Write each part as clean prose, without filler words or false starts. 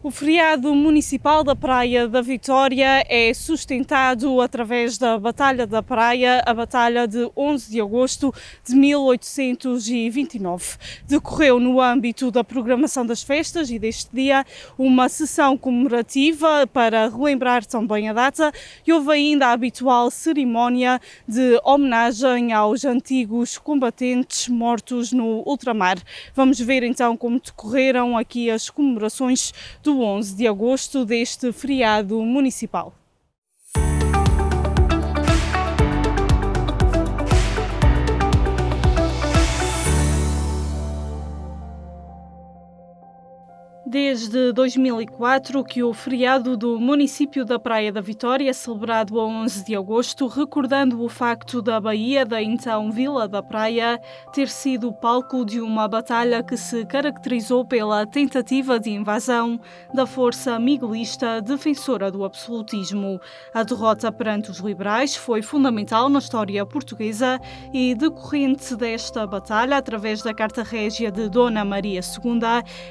O feriado municipal da Praia da Vitória é sustentado através da Batalha da Praia, a Batalha de 11 de agosto de 1829. Decorreu no âmbito da programação das festas e deste dia uma sessão comemorativa para relembrar também a data e houve ainda a habitual cerimónia de homenagem aos antigos combatentes mortos no ultramar. Vamos ver então como decorreram aqui as comemorações do 11 de agosto deste feriado municipal. Desde 2004 que o feriado do município da Praia da Vitória é celebrado a 11 de agosto, recordando o facto da Baía da então Vila da Praia ter sido palco de uma batalha que se caracterizou pela tentativa de invasão da força miguelista defensora do absolutismo. A derrota perante os liberais foi fundamental na história portuguesa e, decorrente desta batalha, através da Carta Régia de Dona Maria II,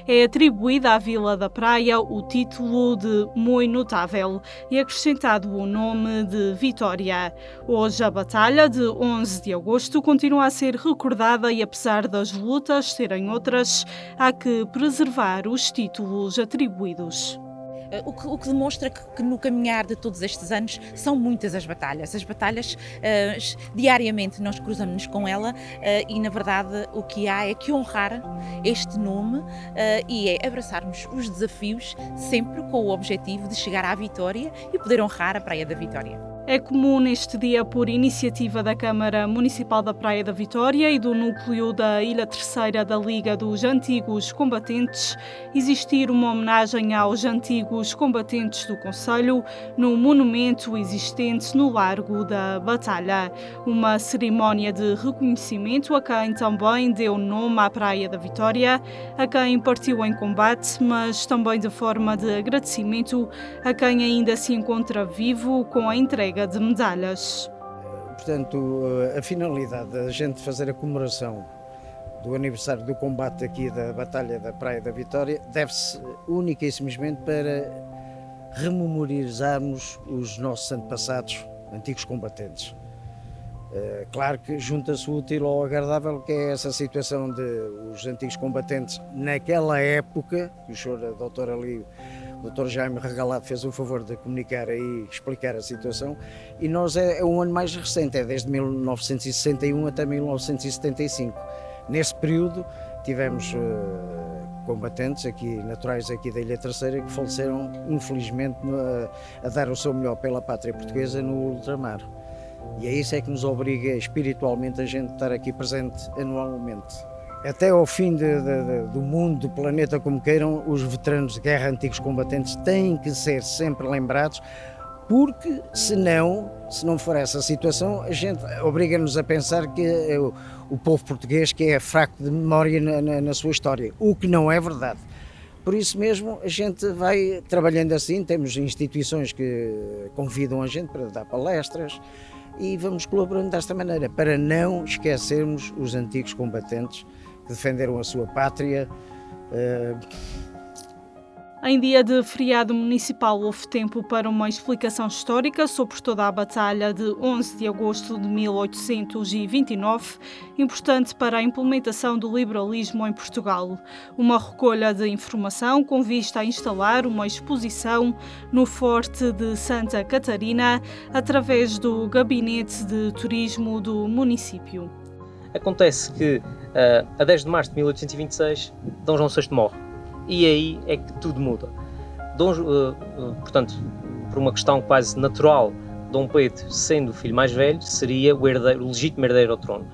é atribuída à Vila da Praia o título de Muito Notável e acrescentado o nome de Vitória. Hoje a batalha de 11 de agosto continua a ser recordada e, apesar das lutas serem outras, há que preservar os títulos atribuídos. O que demonstra que no caminhar de todos estes anos são muitas as batalhas. As batalhas, diariamente nós cruzamos-nos com ela e, na verdade, o que há é que honrar este nome e é abraçarmos os desafios sempre com o objetivo de chegar à vitória e poder honrar a Praia da Vitória. É comum neste dia, por iniciativa da Câmara Municipal da Praia da Vitória e do núcleo da Ilha Terceira da Liga dos Antigos Combatentes, existir uma homenagem aos antigos combatentes do concelho no monumento existente no Largo da Batalha. Uma cerimónia de reconhecimento a quem também deu nome à Praia da Vitória, a quem partiu em combate, mas também de forma de agradecimento a quem ainda se encontra vivo com a entrega de medalhas. Portanto, a finalidade da gente fazer a comemoração do aniversário do combate aqui da Batalha da Praia da Vitória deve-se única e simplesmente para rememorizarmos os nossos antepassados, antigos combatentes. Claro que junta-se o útil ao agradável, que é essa situação de os antigos combatentes naquela época, que o senhor, a doutora ali, o Dr. Jaime Regalado fez o favor de comunicar aí, explicar a situação, e nós é um ano mais recente, é desde 1961 até 1975. Nesse período tivemos combatentes aqui, naturais aqui da Ilha Terceira, que faleceram, infelizmente, a dar o seu melhor pela pátria portuguesa no ultramar. E é isso é que nos obriga espiritualmente a gente estar aqui presente anualmente. Até ao fim do mundo, do planeta, como queiram, os veteranos de guerra, antigos combatentes, têm que ser sempre lembrados, porque se não for essa situação, a gente obriga-nos a pensar que o povo português que é fraco de memória na sua história, o que não é verdade. Por isso mesmo a gente vai trabalhando assim, temos instituições que convidam a gente para dar palestras e vamos colaborando desta maneira, para não esquecermos os antigos combatentes que defenderam a sua pátria. Em dia de feriado municipal houve tempo para uma explicação histórica sobre toda a Batalha de 11 de agosto de 1829, importante para a implementação do liberalismo em Portugal. Uma recolha de informação com vista a instalar uma exposição no Forte de Santa Catarina através do Gabinete de Turismo do município. Acontece que, a 10 de março de 1826, D. João VI morre. E aí é que tudo muda. Portanto, por uma questão quase natural, Dom Pedro, sendo o filho mais velho, seria o legítimo herdeiro ao trono.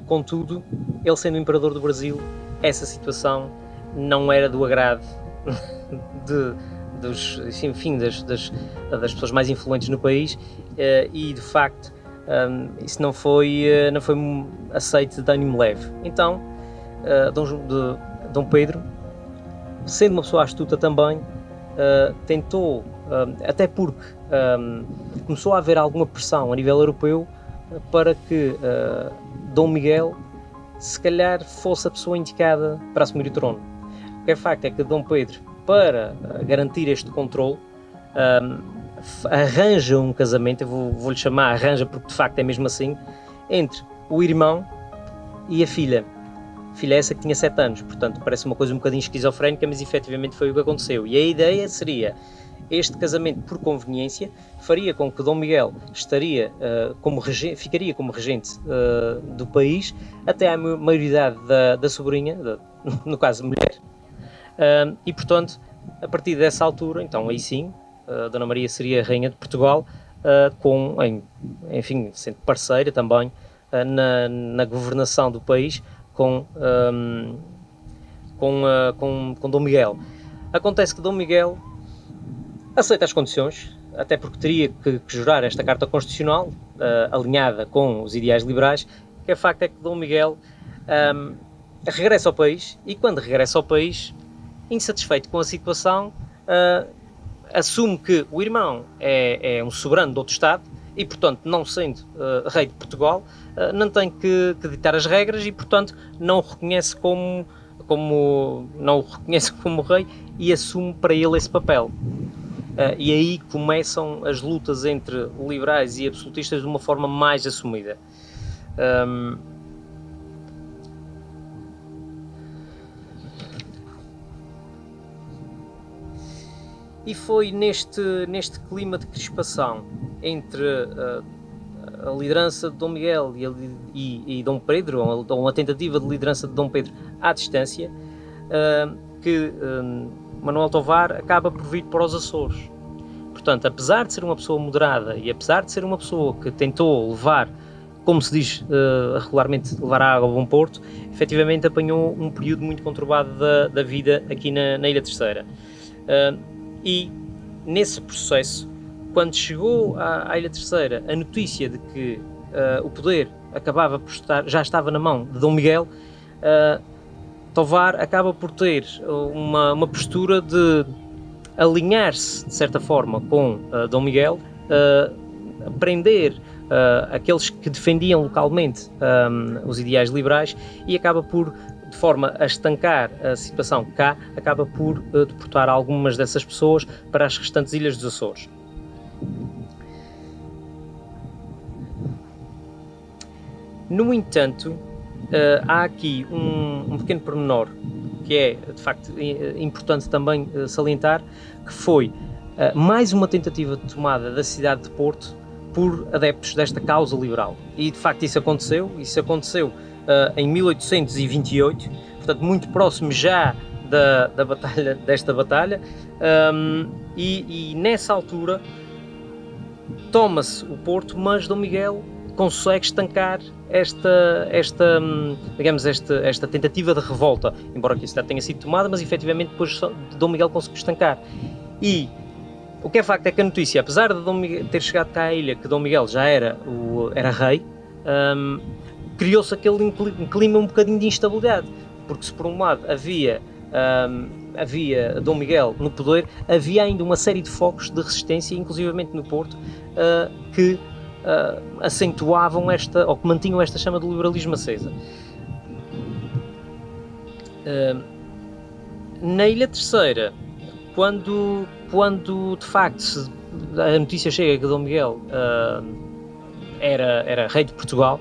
Contudo, ele sendo o imperador do Brasil, essa situação não era do agrado das pessoas mais influentes no país e, de facto, isso não foi aceito de ânimo leve. Então, Dom Pedro, sendo uma pessoa astuta também, tentou, até porque começou a haver alguma pressão a nível europeu para que Dom Miguel, se calhar, fosse a pessoa indicada para assumir o trono. O que é facto é que Dom Pedro para garantir este controle, arranja um casamento, eu vou-lhe chamar arranja porque de facto é mesmo assim, entre o irmão e a filha. A filha essa que tinha 7 anos, portanto parece uma coisa um bocadinho esquizofrénica, mas efetivamente foi o que aconteceu. E a ideia seria, este casamento por conveniência faria com que Dom Miguel ficaria como regente do país até à maioridade da sobrinha, no caso mulher, e portanto a partir dessa altura, então aí sim, Dona Maria seria rainha de Portugal, enfim, sendo parceira também na governação do país com Dom Miguel. Acontece que Dom Miguel aceita as condições, até porque teria que jurar esta Carta Constitucional, alinhada com os ideais liberais, que o facto é que Dom Miguel regressa ao país, e quando regressa ao país, insatisfeito com a situação, assume que o irmão é um soberano de outro Estado, e portanto, não sendo rei de Portugal, não tem que ditar as regras e portanto não o reconhece como rei e assume para ele esse papel. E aí começam as lutas entre liberais e absolutistas de uma forma mais assumida. E foi neste clima de crispação entre a liderança de Dom Miguel e Dom Pedro, ou uma tentativa de liderança de Dom Pedro à distância, que Manuel Tovar acaba por vir para os Açores. Portanto, apesar de ser uma pessoa moderada e apesar de ser uma pessoa que tentou levar, como se diz regularmente, levar a água a bom porto, efetivamente apanhou um período muito conturbado da vida aqui na Ilha Terceira. E nesse processo, quando chegou à Ilha Terceira a notícia de que o poder já estava na mão de Dom Miguel, Tovar acaba por ter uma postura de alinhar-se, de certa forma, com Dom Miguel, prender aqueles que defendiam localmente os ideais liberais e acaba por, de forma a estancar a situação cá, acaba por deportar algumas dessas pessoas para as restantes ilhas dos Açores. No entanto, há aqui um pequeno pormenor que é, de facto, importante também salientar, que foi mais uma tentativa de tomada da cidade de Porto por adeptos desta causa liberal. E, de facto, isso aconteceu em 1828, portanto, muito próximo já desta batalha, e nessa altura toma-se o Porto, mas Dom Miguel consegue estancar esta tentativa de revolta, embora que a cidade tenha sido tomada, mas efetivamente depois Dom Miguel conseguiu estancar. E o que é facto é que a notícia, apesar de Dom Miguel ter chegado cá à ilha, que Dom Miguel já era rei, criou-se aquele clima um bocadinho de instabilidade, porque se por um lado havia Dom Miguel no poder, havia ainda uma série de focos de resistência, inclusivamente no Porto, que acentuavam ou que mantinham esta chama do liberalismo acesa. Na Ilha Terceira, quando de facto a notícia chega que Dom Miguel era rei de Portugal,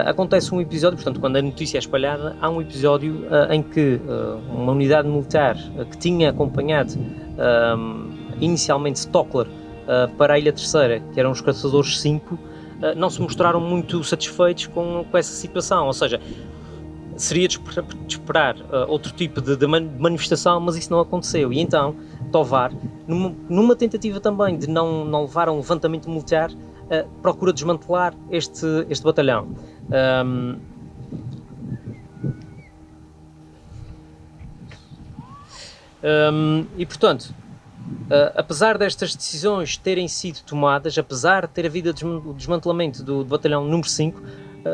acontece um episódio, portanto, quando a notícia é espalhada, há um episódio em que uma unidade militar que tinha acompanhado inicialmente Stockler para a Ilha Terceira, que eram os Caçadores 5, não se mostraram muito satisfeitos com essa situação, ou seja, seria de esperar outro tipo de manifestação, mas isso não aconteceu, e então Tovar, numa tentativa também de não levar a um levantamento militar, procura desmantelar este batalhão. E portanto, apesar destas decisões terem sido tomadas, apesar de ter havido o desmantelamento do batalhão número 5,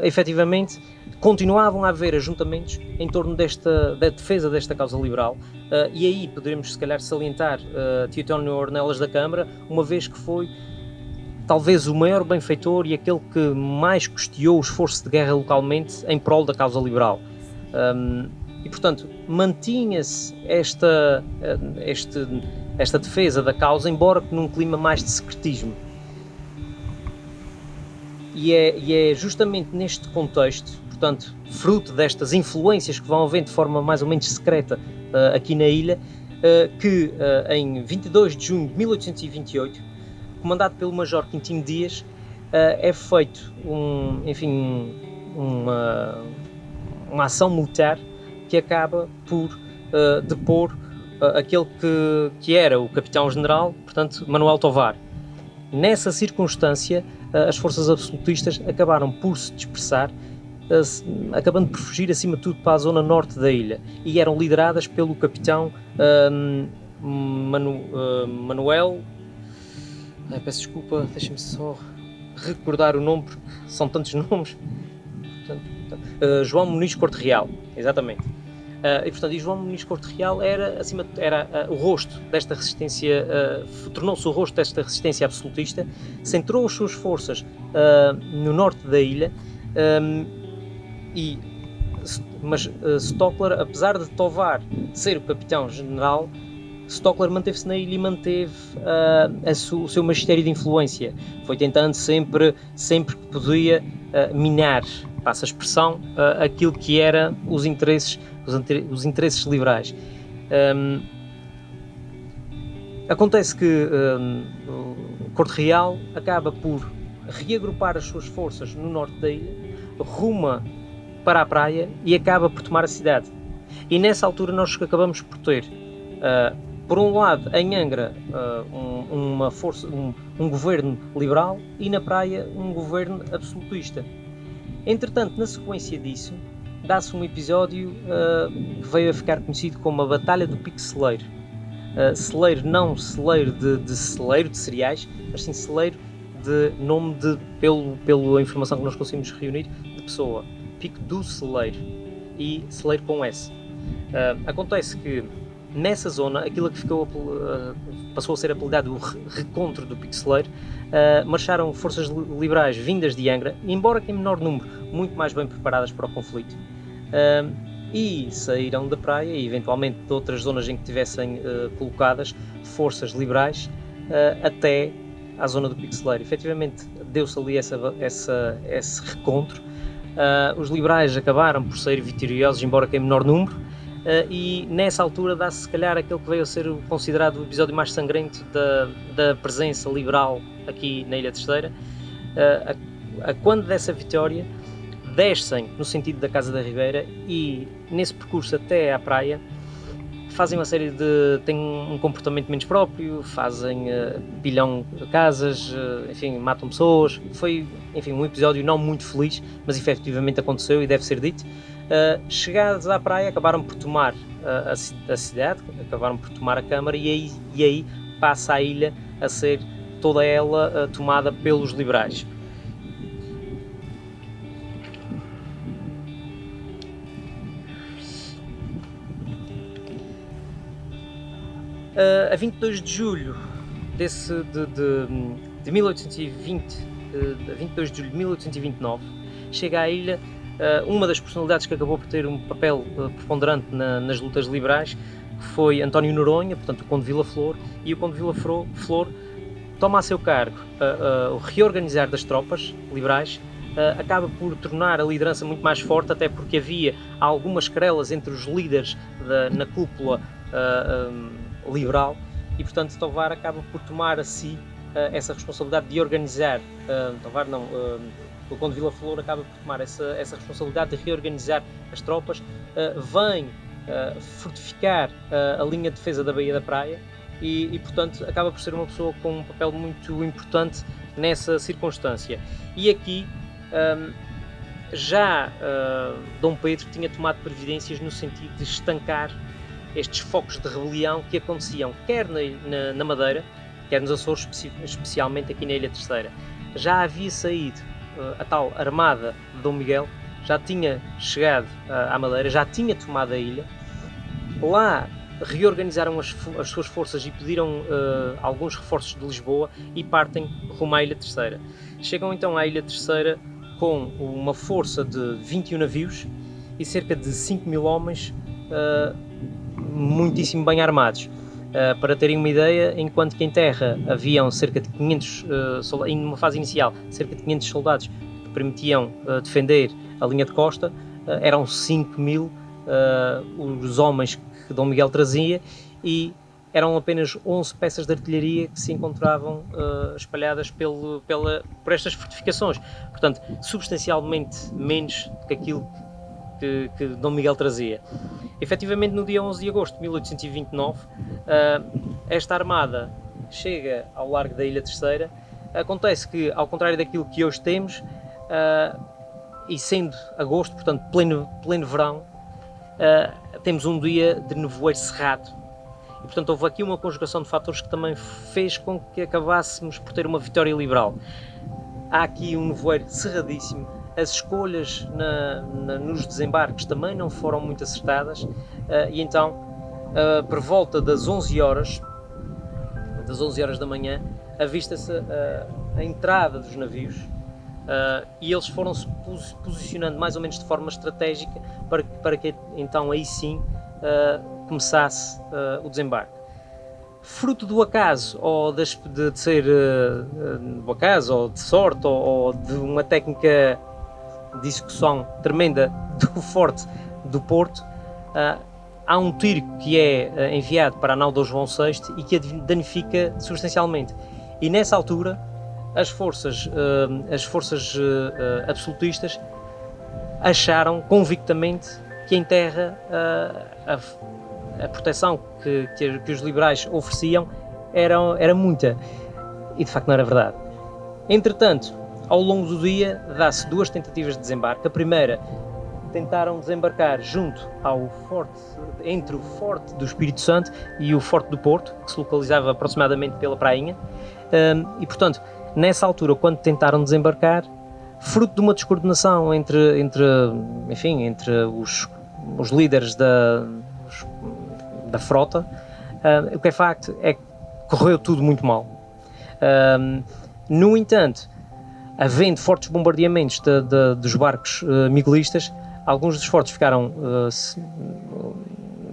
efetivamente continuavam a haver ajuntamentos em torno da defesa desta causa liberal, e aí poderemos se calhar salientar Teotónio Ornelas da Câmara, uma vez que foi talvez o maior benfeitor e aquele que mais custeou o esforço de guerra localmente em prol da causa liberal. e portanto mantinha-se esta defesa da causa, embora que num clima mais de secretismo. E é justamente neste contexto, portanto, fruto destas influências que vão havendo de forma mais ou menos secreta aqui na ilha, que em 22 de junho de 1828, comandado pelo Major Quintino Dias, é feito uma ação militar que acaba por depor aquele que era o capitão-general, portanto, Manuel Tovar. Nessa circunstância, as forças absolutistas acabaram por se dispersar, acabando por fugir acima de tudo para a zona norte da ilha, e eram lideradas pelo capitão Manuel. Peço desculpa, deixem-me só recordar o nome, porque são tantos nomes. João Muniz Corte Real, exatamente. E portanto, João Muniz Corte Real era o rosto desta resistência, tornou-se o rosto desta resistência absolutista, centrou as suas forças no norte da ilha, mas Stockler, apesar de Tovar ser o capitão-general, Stockler manteve-se na ilha e manteve o seu magistério de influência. Foi tentando sempre que podia minar, passa a expressão, aquilo que era os interesses liberais. Acontece que o Corte Real acaba por reagrupar as suas forças no norte da ilha, ruma para a praia e acaba por tomar a cidade. E nessa altura nós acabamos por ter, por um lado, em Angra, um governo liberal, e na praia um governo absolutista. Entretanto, na sequência disso, dá-se um episódio que veio a ficar conhecido como a Batalha do Pico Celeiro. Celeiro, não celeiro de celeiro de cereais, mas sim celeiro de nome pela informação que nós conseguimos reunir, de pessoa. Pico do Celeiro, e celeiro com S. Acontece que nessa zona, aquilo que passou a ser apelidado o recontro do Pico Celeiro, marcharam forças liberais vindas de Angra, embora que em menor número, muito mais bem preparadas para o conflito, e saíram da praia e eventualmente de outras zonas em que tivessem colocadas forças liberais até à zona do Pico Celeiro. Efetivamente deu-se ali esse recontro. Os liberais acabaram por sair vitoriosos, embora que em menor número, e nessa altura dá-se se calhar aquele que veio a ser considerado o episódio mais sangrento da presença liberal aqui na Ilha Terceira. Quando dessa vitória, descem no sentido da Casa da Ribeira e nesse percurso até à praia fazem uma série têm um comportamento menos próprio, pilham casas, matam pessoas. Foi, um episódio não muito feliz, mas efetivamente aconteceu e deve ser dito. Chegados à praia, acabaram por tomar a cidade, acabaram por tomar a Câmara, e aí passa a ilha a ser toda ela tomada pelos liberais. A 22 de julho de 1820, a 22 de julho de 1829, chega à ilha uma das personalidades que acabou por ter um papel preponderante nas lutas liberais, que foi António Noronha, portanto o Conde de Vila Flor, e o Conde de Vila Flor toma a seu cargo o reorganizar das tropas liberais, acaba por tornar a liderança muito mais forte, até porque havia algumas querelas entre os líderes na cúpula liberal, e portanto Tovar acaba por tomar a si essa responsabilidade de organizar, o Conde de Vila Flor acaba por tomar essa responsabilidade de reorganizar as tropas, vem fortificar a linha de defesa da Baía da Praia e portanto acaba por ser uma pessoa com um papel muito importante nessa circunstância. E aqui Dom Pedro tinha tomado providências no sentido de estancar estes focos de rebelião que aconteciam quer na Madeira, quer nos Açores, especialmente aqui na Ilha Terceira. Já havia saído a tal armada de Dom Miguel, já tinha chegado à Madeira, já tinha tomado a ilha. Lá reorganizaram as suas forças e pediram alguns reforços de Lisboa e partem rumo à Ilha Terceira. Chegam então à Ilha Terceira com uma força de 21 navios e cerca de 5.000 homens muitíssimo bem armados. Para terem uma ideia, enquanto que em terra haviam cerca de 500 soldados, numa fase inicial, cerca de 500 soldados que permitiam defender a linha de costa, eram 5.000 os homens que Dom Miguel trazia, e eram apenas 11 peças de artilharia que se encontravam espalhadas por estas fortificações. Portanto, substancialmente menos do que aquilo que Dom Miguel trazia. Efetivamente, no dia 11 de agosto de 1829, esta armada chega ao largo da Ilha Terceira. Acontece que, ao contrário daquilo que hoje temos, e sendo agosto, portanto pleno verão, temos um dia de nevoeiro cerrado. E, portanto, houve aqui uma conjugação de fatores que também fez com que acabássemos por ter uma vitória liberal. Há aqui um nevoeiro cerradíssimo, as escolhas nos desembarques também não foram muito acertadas, e então, por volta das 11 horas da manhã, avista-se a entrada dos navios, e eles foram-se posicionando mais ou menos de forma estratégica para que então aí sim começasse o desembarque. Fruto do acaso, ou de ser do acaso, ou de sorte, ou de uma técnica de execução tremenda do forte do Porto, há um tiro que é enviado para a nau Dom João VI e que a danifica substancialmente. E nessa altura, as forças absolutistas acharam convictamente que em terra a proteção que os liberais ofereciam era muita, e de facto não era verdade. Entretanto, ao longo do dia, dá-se duas tentativas de desembarque. A primeira, tentaram desembarcar junto ao forte, entre o Forte do Espírito Santo e o Forte do Porto, que se localizava aproximadamente pela prainha, e portanto, nessa altura, quando tentaram desembarcar, fruto de uma descoordenação entre os líderes da frota, o que é facto é que correu tudo muito mal. No entanto, havendo fortes bombardeamentos dos barcos miguelistas, alguns dos fortes ficaram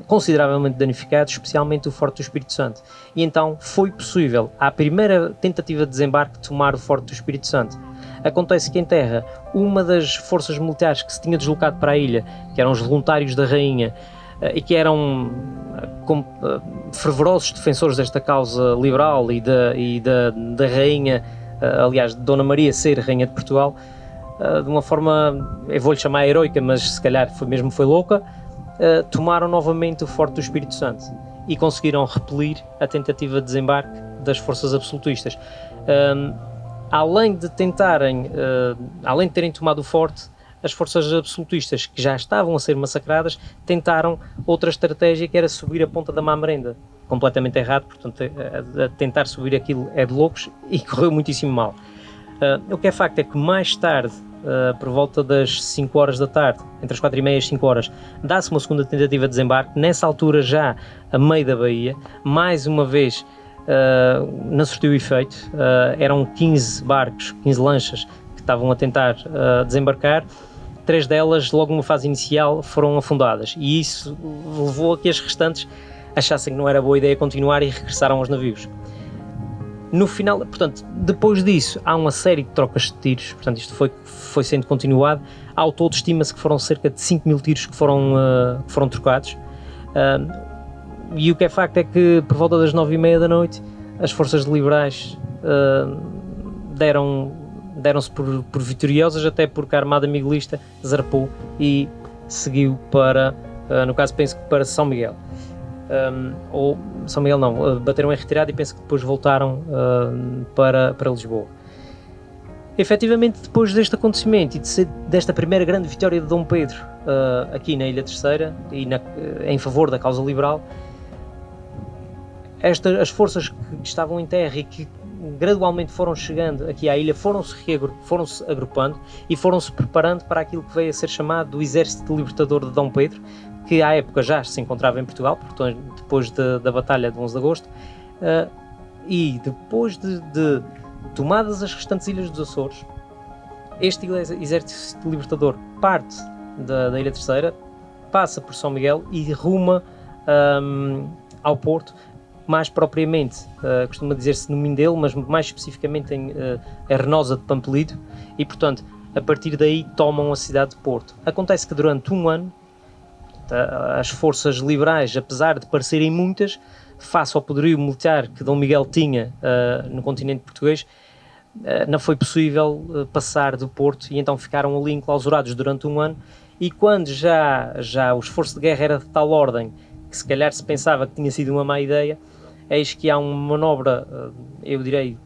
consideravelmente danificados, especialmente o Forte do Espírito Santo. E então foi possível, à primeira tentativa de desembarque, tomar o Forte do Espírito Santo. Acontece que em terra, uma das forças militares que se tinha deslocado para a ilha, que eram os voluntários da Rainha, e que eram fervorosos defensores desta causa liberal e da Rainha, aliás, de Dona Maria ser Rainha de Portugal, de uma forma, eu vou-lhe chamar heroica, mas se calhar foi louca, tomaram novamente o Forte do Espírito Santo e conseguiram repelir a tentativa de desembarque das forças absolutistas. Além de terem tomado o forte, as forças absolutistas, que já estavam a ser massacradas, tentaram outra estratégia, que era subir a Ponta da Mamerenda. Completamente errado, portanto, a tentar subir aquilo é de loucos, e correu muitíssimo mal. O que é facto é que mais tarde, por volta das 5 horas da tarde, entre as 4h30 e as 5 horas, dá-se uma segunda tentativa de desembarque, nessa altura já a meio da baía, mais uma vez não surtiu efeito. Eram 15 barcos, 15 lanchas que estavam a tentar desembarcar. 3 delas, logo numa fase inicial, foram afundadas, e isso levou a que as restantes achassem que não era boa ideia continuar e regressaram aos navios. No final, portanto, depois disso, há uma série de trocas de tiros, portanto, isto foi sendo continuado. Ao todo, estima-se que foram cerca de 5.000 tiros que foram trocados, e o que é facto é que, por volta das 9h30 da noite, as forças liberais deram-se por vitoriosas, até porque a armada miguelista zarpou e seguiu para, no caso, penso que para São Miguel. Ou São Miguel não, bateram em retirada, e penso que depois voltaram para Lisboa. Efetivamente, depois deste acontecimento e desta primeira grande vitória de Dom Pedro aqui na Ilha Terceira e em favor da causa liberal, as forças que estavam em terra e que gradualmente foram chegando aqui à ilha foram-se agrupando e foram-se preparando para aquilo que veio a ser chamado do Exército Libertador de Dom Pedro, que à época já se encontrava em Portugal, portanto, depois da Batalha de 11 de Agosto, e depois de tomadas as restantes ilhas dos Açores, este Exército Libertador parte da Ilha Terceira, passa por São Miguel e ruma ao Porto, mais propriamente, costuma dizer-se no Mindelo, mas mais especificamente em Renosa de Pampelido, e portanto, a partir daí tomam a cidade de Porto. Acontece que durante um ano, as forças liberais, apesar de parecerem muitas, face ao poderio militar que Dom Miguel tinha no continente português, não foi possível passar do Porto, e então ficaram ali enclausurados durante um ano. E quando já o esforço de guerra era de tal ordem que se calhar se pensava que tinha sido uma má ideia, eis que há uma manobra, eu direi,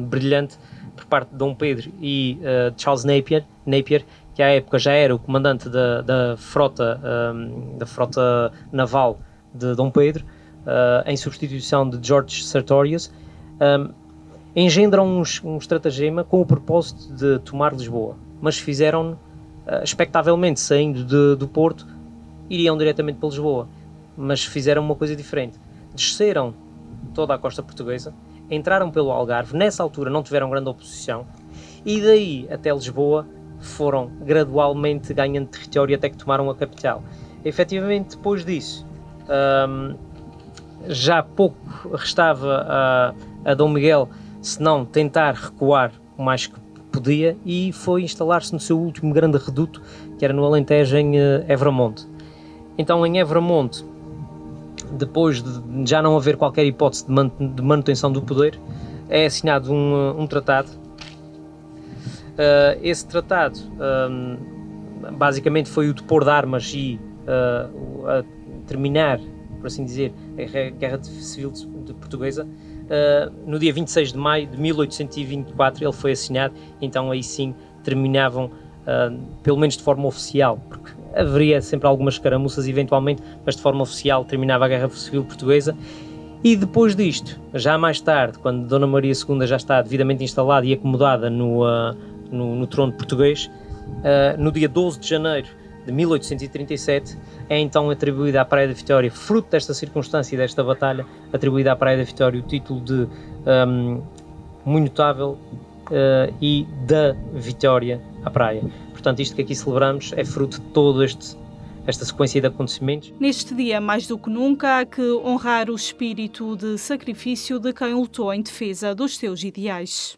brilhante, por parte de Dom Pedro e de Charles Napier, que à época já era o comandante da frota naval de Dom Pedro, em substituição de George Sertorius, engendram um estratagema com o propósito de tomar Lisboa, mas fizeram-no expectavelmente, saindo do Porto, iriam diretamente para Lisboa, mas fizeram uma coisa diferente. Desceram toda a costa portuguesa, entraram pelo Algarve, nessa altura não tiveram grande oposição, e daí até Lisboa foram gradualmente ganhando território até que tomaram a capital. Efetivamente, depois disso, já pouco restava a Dom Miguel, senão tentar recuar o mais que podia, e foi instalar-se no seu último grande reduto, que era no Alentejo, em Evramonte. Então, em Evramonte, depois de já não haver qualquer hipótese de manutenção do poder, é assinado um tratado. Esse tratado basicamente foi o de pôr de armas e a terminar, por assim dizer, a Guerra Civil Portuguesa. No dia 26 de maio de 1824 ele foi assinado, então aí sim terminavam, pelo menos de forma oficial, porque haveria sempre algumas escaramuças eventualmente, mas de forma oficial terminava a Guerra Civil Portuguesa. E depois disto, já mais tarde, quando Dona Maria II já está devidamente instalada e acomodada no trono português, no dia 12 de janeiro de 1837, é então atribuída à Praia da Vitória, fruto desta circunstância e desta batalha, atribuída à Praia da Vitória o título de muito notável e da Vitória à Praia. Portanto, isto que aqui celebramos é fruto de toda esta sequência de acontecimentos. Neste dia, mais do que nunca, há que honrar o espírito de sacrifício de quem lutou em defesa dos seus ideais.